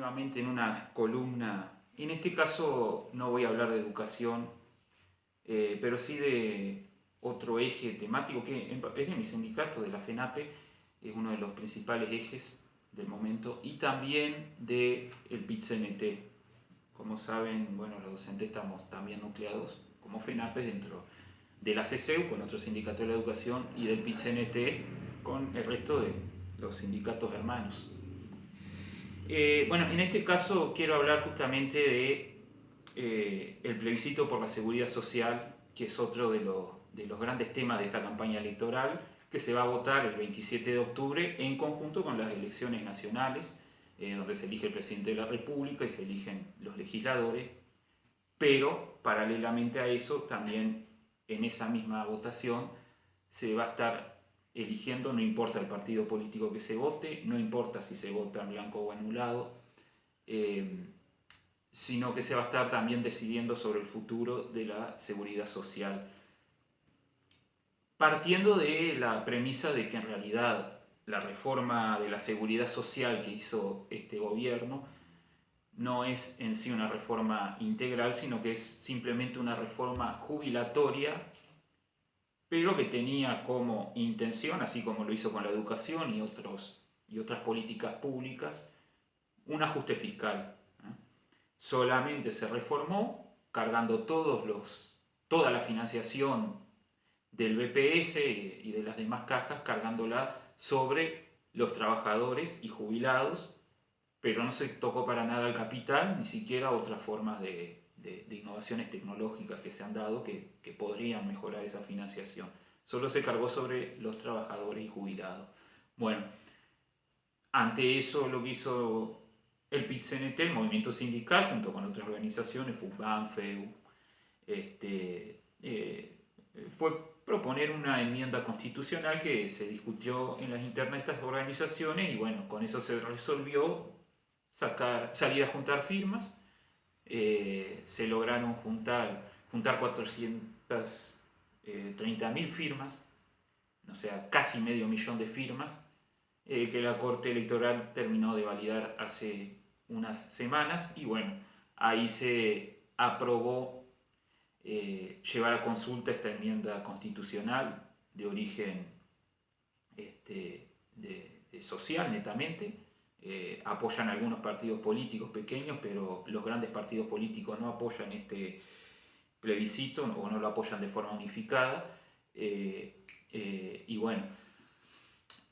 nuevamente en una columna. En este caso no voy a hablar de educación, pero sí de otro eje temático que es de mi sindicato, de la FENAPE, es uno de los principales ejes del momento, y también del PIT-CNT. Como saben, bueno, los docentes estamos también nucleados como FENAPE dentro de la CCU, con otro sindicato de la educación, y del PIT-CNT con el resto de los sindicatos hermanos. Bueno, en este caso quiero hablar justamente de el plebiscito por la seguridad social, que es otro de los grandes temas de esta campaña electoral, que se va a votar el 27 de octubre en conjunto con las elecciones nacionales, donde se elige el presidente de la República y se eligen los legisladores, pero paralelamente a eso también en esa misma votación se va a estar eligiendo, no importa el partido político que se vote, no importa si se vota en blanco o anulado, eh, sino que se va a estar también decidiendo sobre el futuro de la seguridad social, partiendo de la premisa de que en realidad la reforma de la seguridad social que hizo este gobierno no es en sí una reforma integral, sino que es simplemente una reforma jubilatoria, pero que tenía como intención, así como lo hizo con la educación y otras políticas públicas, un ajuste fiscal. Solamente se reformó cargando toda la financiación del BPS y de las demás cajas, cargándola sobre los trabajadores y jubilados, pero no se tocó para nada el capital, ni siquiera otras formas de innovaciones tecnológicas que se han dado que podrían mejorar esa financiación. Solo se cargó sobre los trabajadores y jubilados. Bueno, ante eso lo que hizo el PIT-CNT, el movimiento sindical, junto con otras organizaciones, FUBAN, FEU, fue proponer una enmienda constitucional que se discutió en las internas de estas organizaciones y bueno, con eso se resolvió salir a juntar firmas. Se lograron juntar 430.000 firmas, o sea, casi medio millón de firmas, que la Corte Electoral terminó de validar hace unas semanas y bueno, ahí se aprobó llevar a consulta esta enmienda constitucional de origen social netamente. Apoyan algunos partidos políticos pequeños, pero los grandes partidos políticos no apoyan este plebiscito o no lo apoyan de forma unificada. Y bueno,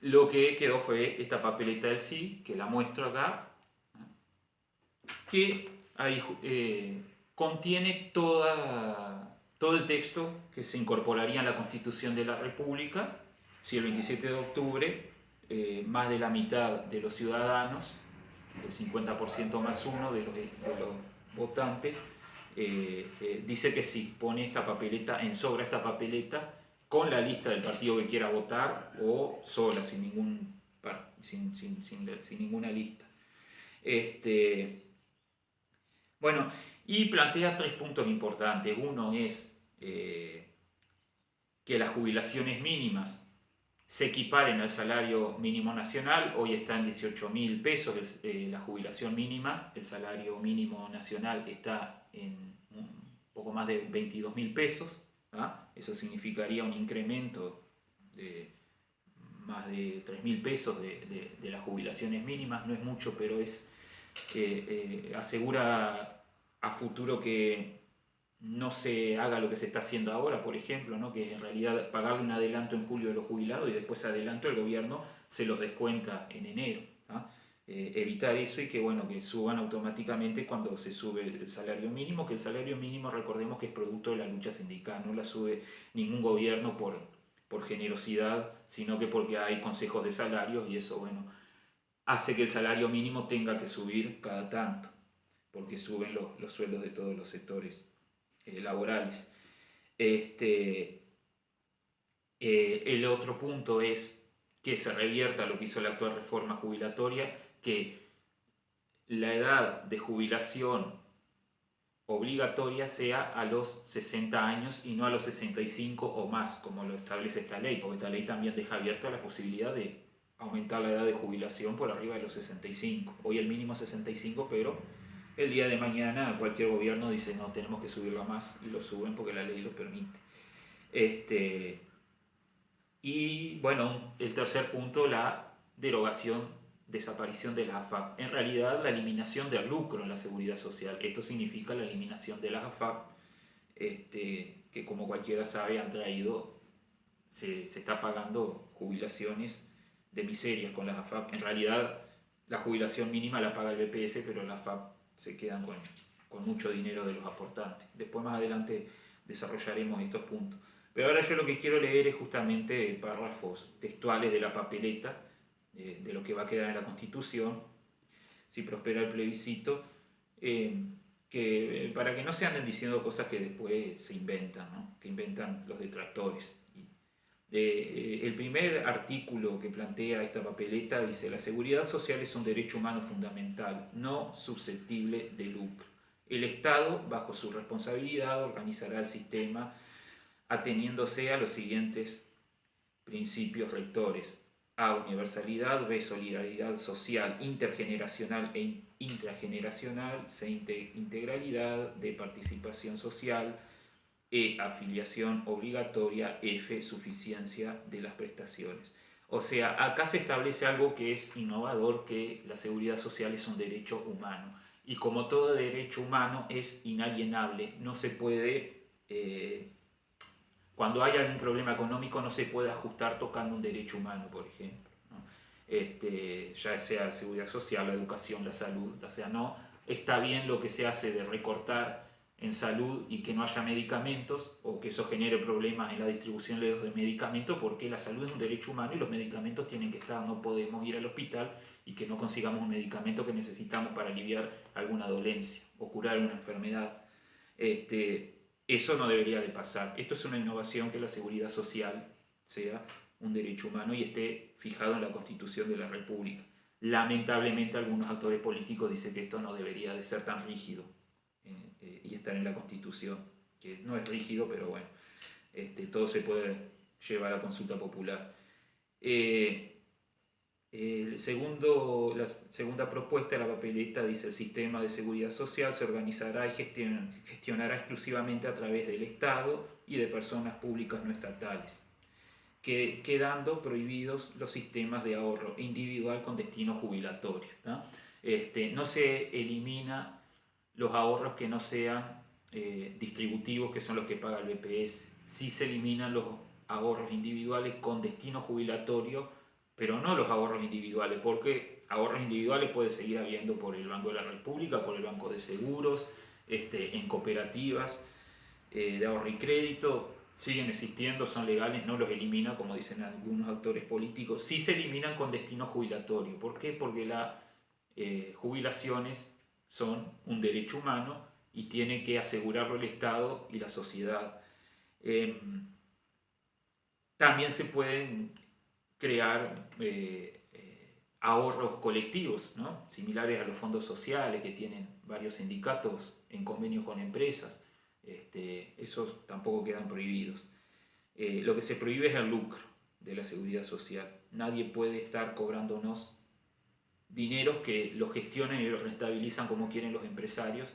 lo que quedó fue esta papeleta del sí, que la muestro acá, que ahí contiene todo el texto que se incorporaría en la Constitución de la República si el 27 de octubre más de la mitad de los ciudadanos, el 50% más uno de los votantes, dice que sí, pone esta papeleta, ensobra esta papeleta con la lista del partido que quiera votar o sola, sin ninguna lista. Bueno, y plantea tres puntos importantes. Uno es que las jubilaciones mínimas se equiparen al salario mínimo nacional. Hoy está en 18.000 pesos la jubilación mínima. El salario mínimo nacional está en un poco más de 22.000 pesos. Eso significaría un incremento de más de 3.000 pesos de las jubilaciones mínimas. No es mucho, pero asegura a futuro que no se haga lo que se está haciendo ahora, por ejemplo, ¿no? Que en realidad pagarle un adelanto en julio a los jubilados y después adelanto el gobierno se los descuenta en enero. Evitar eso y que, bueno, que suban automáticamente cuando se sube el salario mínimo, que el salario mínimo recordemos que es producto de la lucha sindical, no la sube ningún gobierno por generosidad, sino que porque hay consejos de salarios y eso, bueno, hace que el salario mínimo tenga que subir cada tanto, porque suben los sueldos de todos los sectores laborales. El otro punto es que se revierta lo que hizo la actual reforma jubilatoria, que la edad de jubilación obligatoria sea a los 60 años y no a los 65 o más, como lo establece esta ley, porque esta ley también deja abierta la posibilidad de aumentar la edad de jubilación por arriba de los 65. Hoy el mínimo es 65, pero el día de mañana cualquier gobierno dice no, tenemos que subirlo más y lo suben porque la ley lo permite. Y bueno, el tercer punto, la derogación, desaparición de las AFAP. En realidad, la eliminación del lucro en la seguridad social. Esto significa la eliminación de las AFAP, que como cualquiera sabe han traído, se está pagando jubilaciones de miseria con las AFAP. En realidad, la jubilación mínima la paga el BPS, pero las AFAP se quedan con mucho dinero de los aportantes. Después más adelante desarrollaremos estos puntos. Pero ahora yo lo que quiero leer es justamente párrafos textuales de la papeleta, de lo que va a quedar en la Constitución, si prospera el plebiscito, para que no se anden diciendo cosas que después se inventan, ¿no? Que inventan los detractores. El primer artículo que plantea esta papeleta dice: la seguridad social es un derecho humano fundamental, no susceptible de lucro. El Estado, bajo su responsabilidad, organizará el sistema ateniéndose a los siguientes principios rectores: A, universalidad; B, solidaridad social intergeneracional e intrageneracional; C, integralidad; D, participación social; E, afiliación obligatoria; F, suficiencia de las prestaciones. O sea, acá se establece algo que es innovador, que la seguridad social es un derecho humano. Y como todo derecho humano es inalienable, no se puede, cuando hay algún problema económico, no se puede ajustar tocando un derecho humano, por ejemplo, ¿no? Ya sea la seguridad social, la educación, la salud. O sea, no está bien lo que se hace de recortar en salud y que no haya medicamentos, o que eso genere problemas en la distribución de medicamentos, porque la salud es un derecho humano y los medicamentos tienen que estar. No podemos ir al hospital y que no consigamos un medicamento que necesitamos para aliviar alguna dolencia o curar una enfermedad. Eso no debería de pasar. Esto es una innovación, que la seguridad social sea un derecho humano y esté fijado en la Constitución de la República. Lamentablemente algunos actores políticos dicen que esto no debería de ser tan rígido y estar en la Constitución, que no es rígido, pero bueno, todo se puede llevar a consulta popular. La segunda propuesta de la papeleta dice: el sistema de seguridad social se organizará y gestionará exclusivamente a través del Estado y de personas públicas no estatales, quedando prohibidos los sistemas de ahorro individual con destino jubilatorio, ¿no? No se elimina los ahorros que no sean distributivos, que son los que paga el BPS. Sí se eliminan los ahorros individuales con destino jubilatorio, pero no los ahorros individuales, porque ahorros individuales puede seguir habiendo por el Banco de la República, por el Banco de Seguros, en cooperativas de ahorro y crédito. Siguen existiendo, son legales, no los elimina, como dicen algunos actores políticos. Sí se eliminan con destino jubilatorio. ¿Por qué? Porque las jubilaciones son un derecho humano y tiene que asegurarlo el Estado y la sociedad. También se pueden crear ahorros colectivos, ¿no? Similares a los fondos sociales que tienen varios sindicatos en convenio con empresas. Esos tampoco quedan prohibidos. Lo que se prohíbe es el lucro de la seguridad social. Nadie puede estar cobrándonos dineros que los gestionen y los rentabilizan como quieren los empresarios.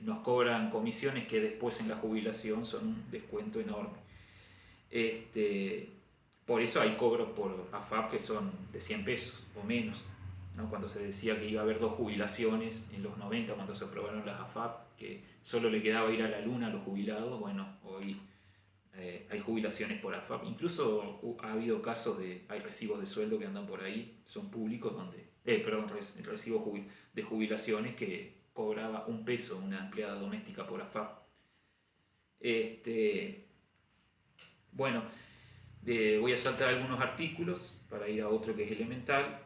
Nos cobran comisiones que después en la jubilación son un descuento enorme. Por eso hay cobros por AFAP que son de 100 pesos o menos, ¿no? Cuando se decía que iba a haber 2 jubilaciones en los 90, cuando se aprobaron las AFAP, que solo le quedaba ir a la luna a los jubilados, bueno, hoy hay jubilaciones por AFAP. Incluso ha habido casos hay recibos de sueldo que andan por ahí, son públicos, recibos de jubilaciones que cobraba 1 peso una empleada doméstica por AFAP. Bueno, voy a saltar algunos artículos para ir a otro que es elemental.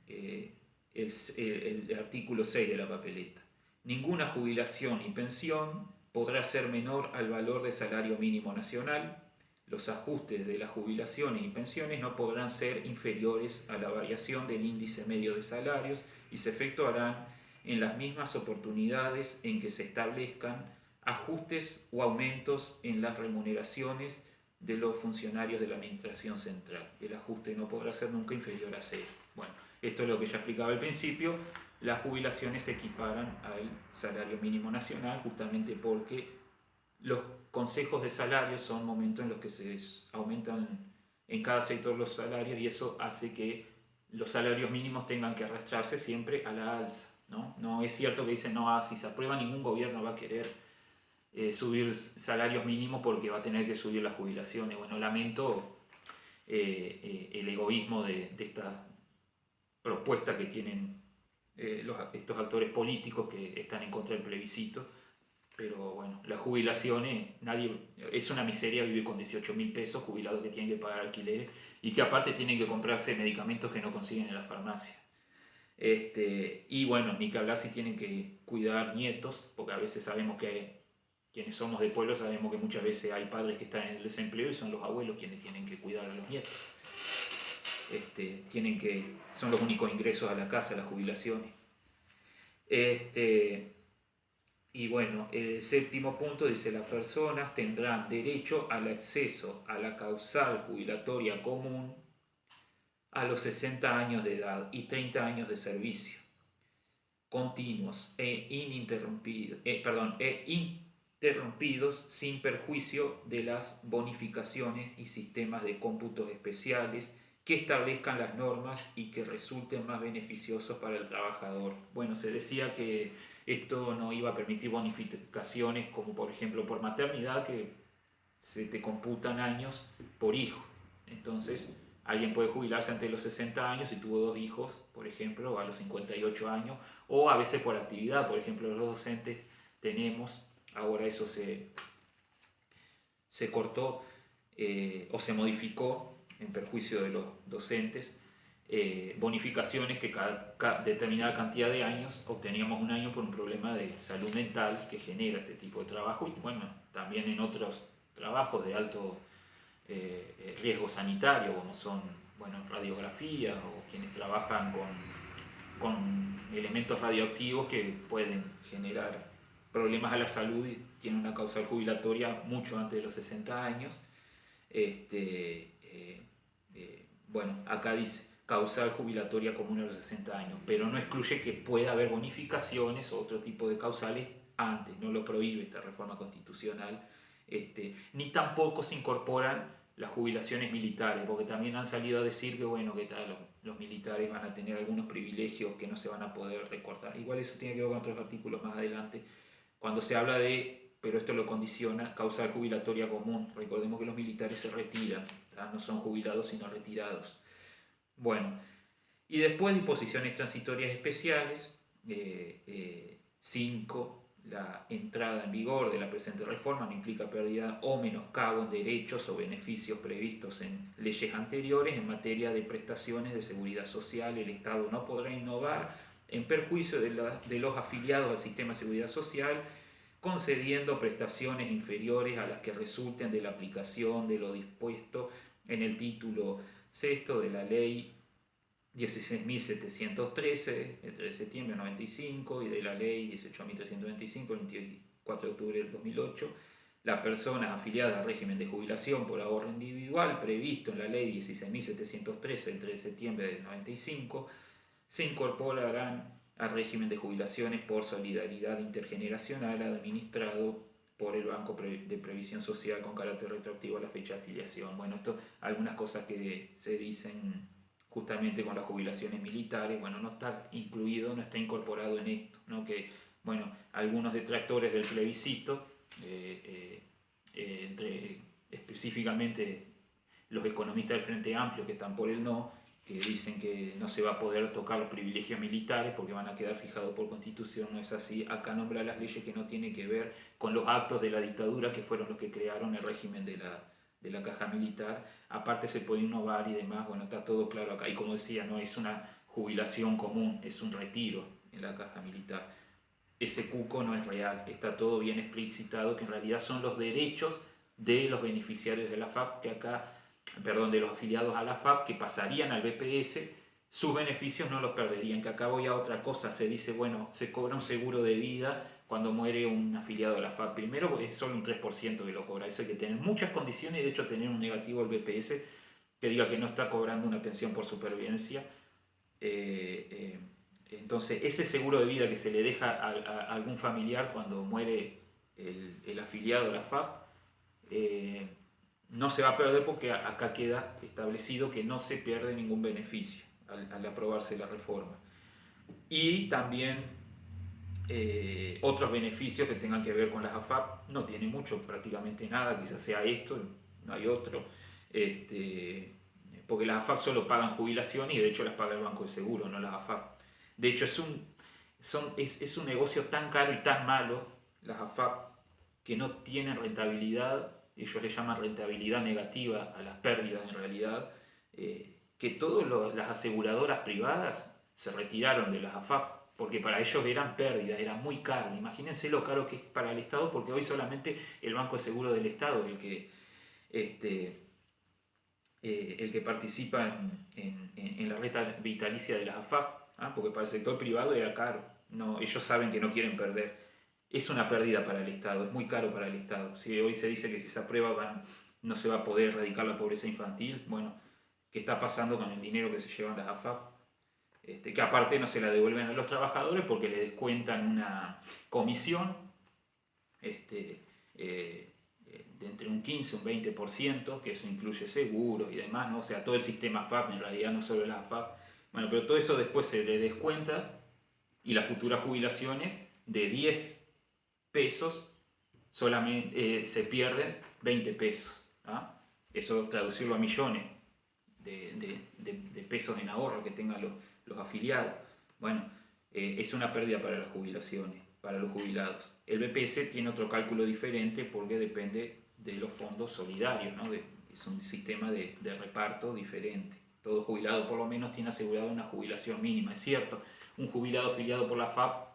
El artículo 6 de la papeleta: ninguna jubilación y pensión podrá ser menor al valor de salario mínimo nacional. Los ajustes de las jubilaciones y pensiones no podrán ser inferiores a la variación del índice medio de salarios y se efectuarán en las mismas oportunidades en que se establezcan ajustes o aumentos en las remuneraciones de los funcionarios de la Administración Central. El ajuste no podrá ser nunca inferior a cero. Bueno, esto es lo que ya explicaba al principio. Las jubilaciones se equiparan al salario mínimo nacional justamente porque los consejos de salario son momentos en los que se aumentan en cada sector los salarios y eso hace que los salarios mínimos tengan que arrastrarse siempre a la alza. No es cierto que dicen, no, si se aprueba ningún gobierno va a querer subir salarios mínimos porque va a tener que subir las jubilaciones. Bueno, lamento el egoísmo de esta propuesta que tienen estos actores políticos que están en contra del plebiscito. Pero bueno, las jubilaciones, es una miseria vivir con 18.000 pesos, jubilados que tienen que pagar alquileres y que aparte tienen que comprarse medicamentos que no consiguen en la farmacia. Y bueno, ni que hablar si tienen que cuidar nietos, porque a veces sabemos que quienes somos de pueblo sabemos que muchas veces hay padres que están en el desempleo y son los abuelos quienes tienen que cuidar a los nietos. Son los únicos ingresos a la casa, las jubilaciones. Y bueno, el séptimo punto dice: las personas tendrán derecho al acceso a la causal jubilatoria común a los 60 años de edad y 30 años de servicio continuos interrumpidos sin perjuicio de las bonificaciones y sistemas de cómputos especiales que establezcan las normas y que resulten más beneficiosos para el trabajador. Bueno, se decía que esto no iba a permitir bonificaciones como por ejemplo por maternidad, que se te computan años por hijo. Entonces, alguien puede jubilarse antes de los 60 años si tuvo 2 hijos, por ejemplo, a los 58 años, o a veces por actividad. Por ejemplo, los docentes tenemos, ahora eso se cortó o se modificó en perjuicio de los docentes, bonificaciones que cada determinada cantidad de años obteníamos un año por un problema de salud mental que genera este tipo de trabajo, y bueno, también en otros trabajos de alto riesgo sanitario, como son, bueno, radiografías o quienes trabajan con elementos radioactivos que pueden generar problemas a la salud y tienen una causal jubilatoria mucho antes de los 60 años. Bueno, acá dice causal jubilatoria común a los 60 años, pero no excluye que pueda haber bonificaciones o otro tipo de causales antes, no lo prohíbe esta reforma constitucional, ni tampoco se incorporan las jubilaciones militares, porque también han salido a decir que bueno, que los militares van a tener algunos privilegios que no se van a poder recortar. Igual eso tiene que ver con otros artículos más adelante, cuando se habla de, pero esto lo condiciona, causal jubilatoria común. Recordemos que los militares se retiran, no son jubilados sino retirados. Bueno, y después disposiciones transitorias especiales. 5. La entrada en vigor de la presente reforma no implica pérdida o menoscabo en derechos o beneficios previstos en leyes anteriores en materia de prestaciones de seguridad social. El Estado no podrá innovar en perjuicio de los afiliados al sistema de seguridad social, concediendo prestaciones inferiores a las que resulten de la aplicación de lo dispuesto en el título sexto de la Ley 16.713, el 3 de septiembre de 95, y de la Ley 18.325, el 24 de octubre del 2008, las personas afiliadas al régimen de jubilación por ahorro individual previsto en la Ley 16.713, el 3 de septiembre del 95, se incorporarán al régimen de jubilaciones por solidaridad intergeneracional administrado por el Banco de Previsión Social con carácter retroactivo a la fecha de afiliación. Bueno, esto, algunas cosas que se dicen justamente con las jubilaciones militares, bueno, no está incluido, no está incorporado en esto, ¿no? Que, bueno, algunos detractores del plebiscito, específicamente los economistas del Frente Amplio que están por el no, que dicen que no se va a poder tocar los privilegios militares porque van a quedar fijados por constitución. No es así. Acá nombra las leyes que no tienen que ver con los actos de la dictadura, que fueron los que crearon el régimen de la caja militar. Aparte se puede innovar y demás, bueno, está todo claro acá. Y como decía, no es una jubilación común, es un retiro en la caja militar. Ese cuco no es real, está todo bien explicitado, que en realidad son los derechos de los beneficiarios de la FAP, de los afiliados a la FAP, que pasarían al BPS, sus beneficios no los perderían. Que acá voy a otra cosa, se dice, bueno, se cobra un seguro de vida cuando muere un afiliado de la AFAP. Primero, es solo un 3% que lo cobra. Eso hay que tener muchas condiciones y de hecho tener un negativo al BPS que diga que no está cobrando una pensión por supervivencia. Entonces, ese seguro de vida que se le deja a algún familiar cuando muere el afiliado de la AFAP, no se va a perder porque acá queda establecido que no se pierde ningún beneficio al aprobarse la reforma. Y también otros beneficios que tengan que ver con las AFAP, no tiene mucho, prácticamente nada, quizás sea esto, no hay otro, porque las AFAP solo pagan jubilación y de hecho las paga el Banco de Seguro, no las AFAP. De hecho es un negocio tan caro y tan malo, las AFAP, que no tienen rentabilidad, ellos le llaman rentabilidad negativa a las pérdidas en realidad, que todas las aseguradoras privadas se retiraron de las AFAP, porque para ellos eran pérdidas, era muy caro. Imagínense lo caro que es para el Estado, porque hoy solamente el Banco de Seguro del Estado es el que participa en la renta vitalicia de las AFAP, ¿ah? Porque para el sector privado era caro. No, ellos saben que no quieren perder. Es una pérdida para el Estado, es muy caro para el Estado. Si hoy se dice que si se aprueba no se va a poder erradicar la pobreza infantil, bueno, ¿qué está pasando con el dinero que se llevan las AFAP? Que aparte no se la devuelven a los trabajadores porque le descuentan una comisión de entre un 15 y un 20%, que eso incluye seguros y demás, ¿no? O sea, todo el sistema AFAP, en realidad no solo la AFAP. Bueno, pero todo eso después se le descuenta y las futuras jubilaciones de 10 pesos solamente se pierden 20 pesos. ¿Ah? Eso traducirlo a millones de pesos en ahorro que tengan los afiliados. Bueno, es una pérdida para las jubilaciones, para los jubilados. El BPS tiene otro cálculo diferente porque depende de los fondos solidarios, ¿no? Es un sistema de reparto diferente. Todo jubilado por lo menos tiene asegurado una jubilación mínima. Es cierto, un jubilado afiliado por la FAP,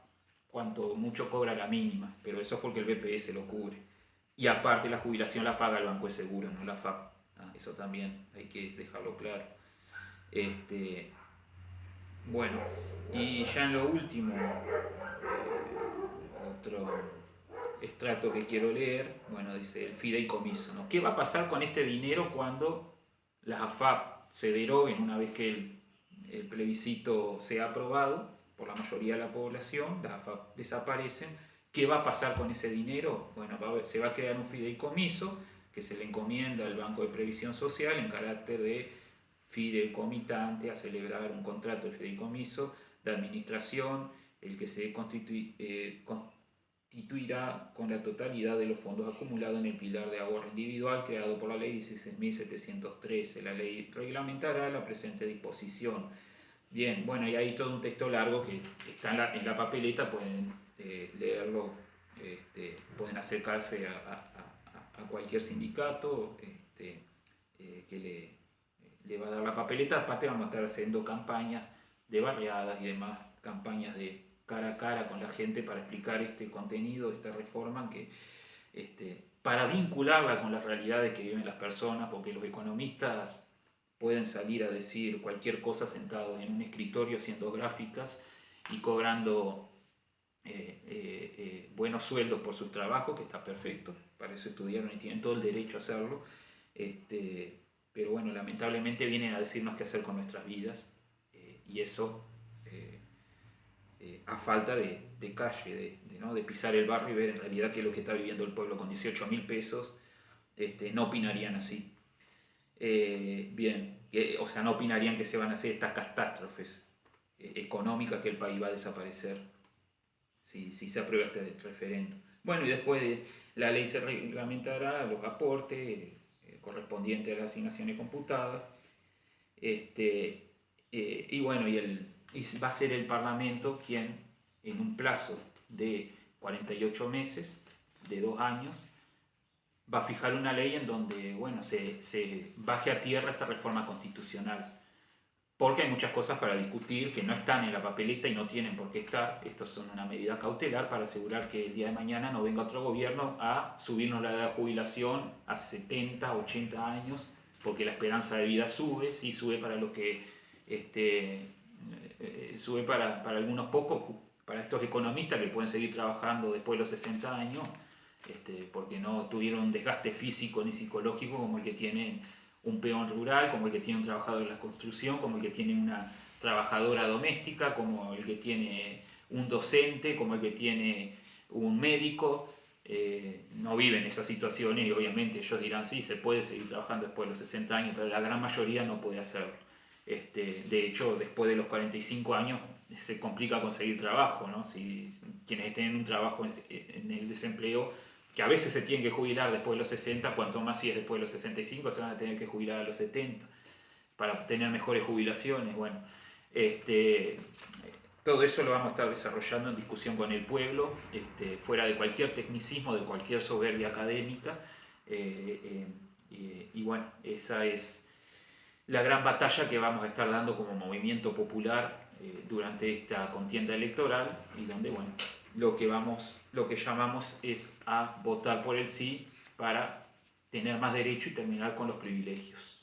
cuanto mucho cobra la mínima, pero eso es porque el BPS lo cubre. Y aparte la jubilación la paga el Banco de Seguros, no la FAP. Eso también hay que dejarlo claro. Bueno, y ya en lo último, otro extracto que quiero leer, bueno, dice el fideicomiso, ¿no? ¿Qué va a pasar con este dinero cuando las AFAP se deroguen una vez que el plebiscito sea aprobado por la mayoría de la población, las AFAP desaparecen? ¿Qué va a pasar con ese dinero? Bueno, se va a crear un fideicomiso que se le encomienda al Banco de Previsión Social en carácter de fideicomitante a celebrar un contrato de fideicomiso de administración, el que se constituirá con la totalidad de los fondos acumulados en el pilar de ahorro individual creado por la ley 16.713. La ley reglamentará la presente disposición. Bien, bueno, y hay todo un texto largo que está en la papeleta, pueden leerlo, pueden acercarse a cualquier sindicato que le va a dar la papeleta. Aparte vamos a estar haciendo campañas de barriadas y demás, campañas de cara a cara con la gente para explicar este contenido, esta reforma, para vincularla con las realidades que viven las personas, porque los economistas pueden salir a decir cualquier cosa sentados en un escritorio haciendo gráficas y cobrando buenos sueldos por sus trabajos, que está perfecto, para eso estudiaron y tienen todo el derecho a hacerlo, pero bueno, lamentablemente vienen a decirnos qué hacer con nuestras vidas, y eso a falta de calle, ¿no? De pisar el barrio y ver en realidad qué es lo que está viviendo el pueblo con 18.000 pesos, no opinarían así. Bien, o sea, no opinarían que se van a hacer estas catástrofes económicas, que el país va a desaparecer si se aprueba este referendo. Bueno, y después de la ley se reglamentará los aportes correspondientes a las asignaciones computadas, y bueno, y va a ser el Parlamento quien en un plazo de 48 meses, de 2 años, va a fijar una ley en donde, bueno, se baje a tierra esta reforma constitucional. Porque hay muchas cosas para discutir que no están en la papeleta y no tienen por qué estar. Estos son una medida cautelar para asegurar que el día de mañana no venga otro gobierno a subirnos la edad de jubilación a 70, 80 años, porque la esperanza de vida sube, sí, sube para los que sube para algunos pocos, para estos economistas que pueden seguir trabajando después de los 60 años, porque no tuvieron un desgaste físico ni psicológico como el que tiene un peón rural, como el que tiene un trabajador de la construcción, como el que tiene una trabajadora doméstica, como el que tiene un docente, como el que tiene un médico. No viven esas situaciones y obviamente ellos dirán, sí, se puede seguir trabajando después de los 60 años, pero la gran mayoría no puede hacerlo. De hecho, después de los 45 años se complica conseguir trabajo, ¿no? Si quienes tienen un trabajo en el desempleo, que a veces se tienen que jubilar después de los 60, cuanto más si es después de los 65, se van a tener que jubilar a los 70 para tener mejores jubilaciones. Bueno, todo eso lo vamos a estar desarrollando en discusión con el pueblo, fuera de cualquier tecnicismo, de cualquier soberbia académica. Y bueno, esa es la gran batalla que vamos a estar dando como movimiento popular durante esta contienda electoral, y donde bueno, lo que llamamos es a votar por el sí para tener más derecho y terminar con los privilegios.